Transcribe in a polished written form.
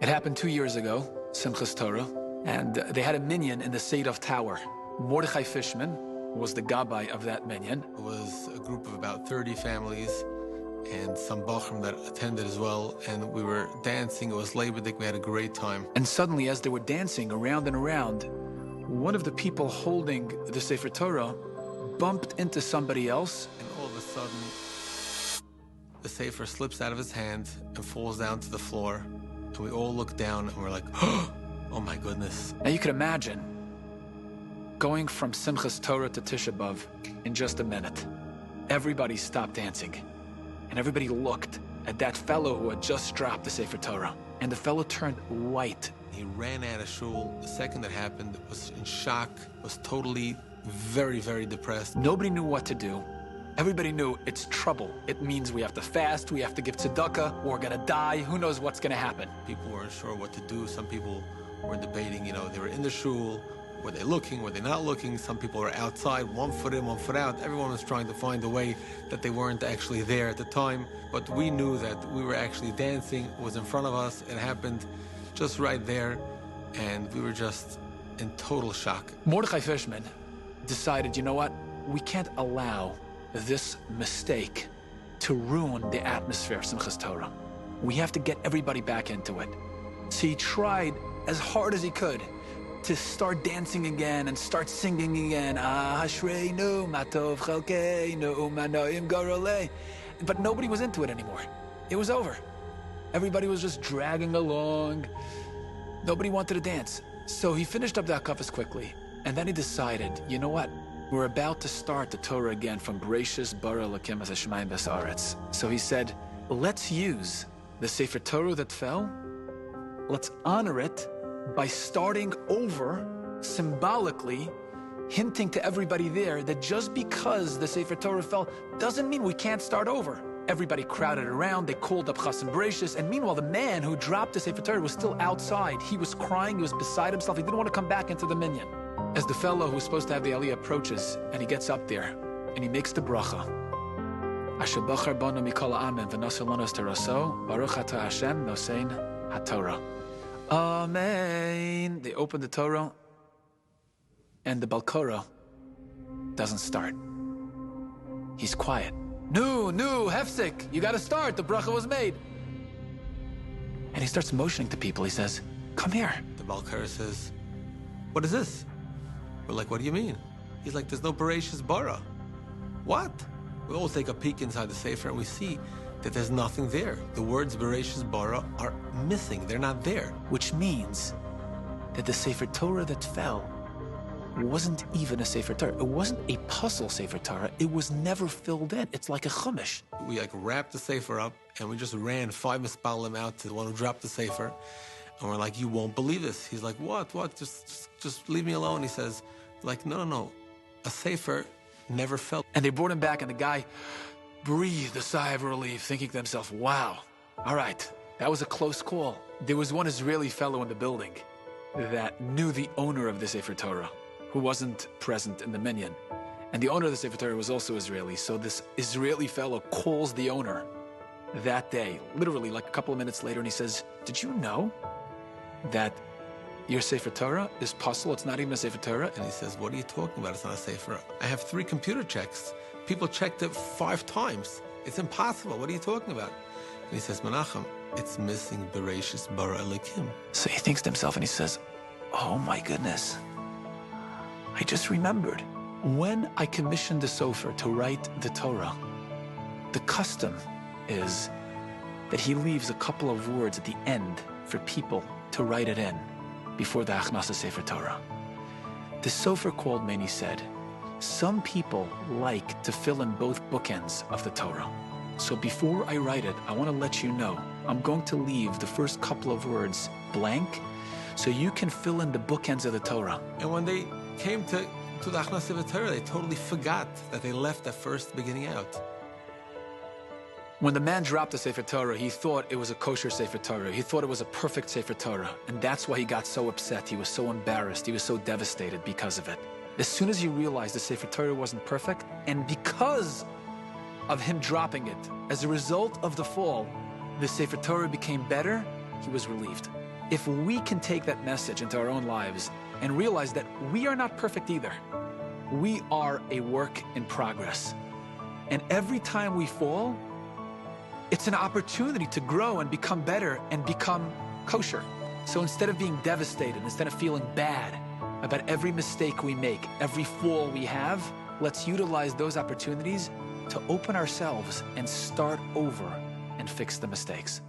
It happened 2 years ago, Simchas Torah, and they had a minyan in the Sefer Tower. Mordechai Fishman was the gabbai of that minyan. It was a group of about 30 families and some bachrim that attended as well, and we were dancing. It was Labor Day. We had a great time. And suddenly, as they were dancing around and around, one of the people holding the Sefer Torah bumped into somebody else. And all of a sudden, the Sefer slips out of his hand and falls down to the floor. And we all look down and we're like, oh my goodness. Now you could imagine going from Simchas Torah to Tisha B'Av in just a minute. Everybody stopped dancing. And everybody looked at that fellow who had just dropped the Sefer Torah. And the fellow turned white. He ran out of shul. The second that happened, was in shock, was totally very, very depressed. Nobody knew what to do. Everybody knew it's trouble. It means we have to fast, we have to give tzedakah, we're gonna die, who knows what's gonna happen. People weren't sure what to do. Some people were debating, they were in the shul. Were they looking? Were they not looking? Some people were outside, 1 foot in, 1 foot out. Everyone was trying to find a way that they weren't actually there at the time. But we knew that we were actually dancing. It was in front of us. It happened just right there. And we were just in total shock. Mordechai Fishman decided, you know what? We can't allow this mistake to ruin the atmosphere of Simchas Torah. We have to get everybody back into it. So he tried as hard as he could to start dancing again and start singing again. Ashreinu, matov chalkeinu, manoim garolei. But nobody was into it anymore. It was over. Everybody was just dragging along. Nobody wanted to dance. So he finished up the akafas quickly, and then he decided, you know what? We're about to start the Torah again from Bereshis bara Elokim es hashamayim v'haaretz. So he said, let's use the Sefer Torah that fell, let's honor it by starting over, symbolically hinting to everybody there that just because the Sefer Torah fell doesn't mean we can't start over. Everybody crowded around, they called up Chassan Bereshis, and meanwhile the man who dropped the Sefer Torah was still outside. He was crying, he was beside himself, he didn't want to come back into the minyan. As the fellow who's supposed to have the aliyah approaches, and he gets up there, and he makes the bracha. Asher bachar banu mikol ha'amim v'noseh lanos teraso, Baruch atah Hashem nosein haTorah. Amen. They open the Torah, and the Balkorah doesn't start. He's quiet. No, hefsek, you gotta start, the bracha was made. And he starts motioning to people, he says, come here. The Balkorah says, what is this? We're like, what do you mean? He's like, there's no Bereshis bara. What? We all take a peek inside the Sefer and we see that there's nothing there. The words Bereshis bara are missing. They're not there. Which means that the Sefer Torah that fell wasn't even a Sefer Torah. It wasn't a puzzle Sefer Torah. It was never filled in. It's like a chumash. We wrapped the Sefer up and we just ran 5 mispalim out to the one who dropped the Sefer. And we're like, you won't believe this. He's like, what? Just leave me alone. He says, no. A Sefer never fell. And they brought him back and the guy breathed a sigh of relief, thinking to himself, wow, all right, that was a close call. There was one Israeli fellow in the building that knew the owner of the Sefer Torah, who wasn't present in the minyan. And the owner of the Sefer Torah was also Israeli. So this Israeli fellow calls the owner that day, literally like a couple of minutes later, and he says, did you know that your Sefer Torah is puzzle? It's not even a Sefer Torah. And he says, what are you talking about? It's not a Sefer. I have 3 computer checks. People checked it 5 times. It's impossible. What are you talking about? And he says, Menachem, it's missing Bereshis bara Elokim. So he thinks to himself and he says, oh my goodness, I just remembered. When I commissioned the Sefer to write the Torah, the custom is that he leaves a couple of words at the end for people to write it in before the Achnasa Sefer Torah. The Sefer called me and he said, some people like to fill in both bookends of the Torah. So before I write it, I want to let you know, I'm going to leave the first couple of words blank so you can fill in the bookends of the Torah. And when they came to the Achnasa Sefer Torah, they totally forgot that they left that first beginning out. When the man dropped the Sefer Torah, he thought it was a kosher Sefer Torah. He thought it was a perfect Sefer Torah. And that's why he got so upset. He was so embarrassed. He was so devastated because of it. As soon as he realized the Sefer Torah wasn't perfect, and because of him dropping it, as a result of the fall, the Sefer Torah became better, he was relieved. If we can take that message into our own lives and realize that we are not perfect either, we are a work in progress. And every time we fall, it's an opportunity to grow and become better and become kosher. So instead of being devastated, instead of feeling bad about every mistake we make, every fall we have, let's utilize those opportunities to open ourselves and start over and fix the mistakes.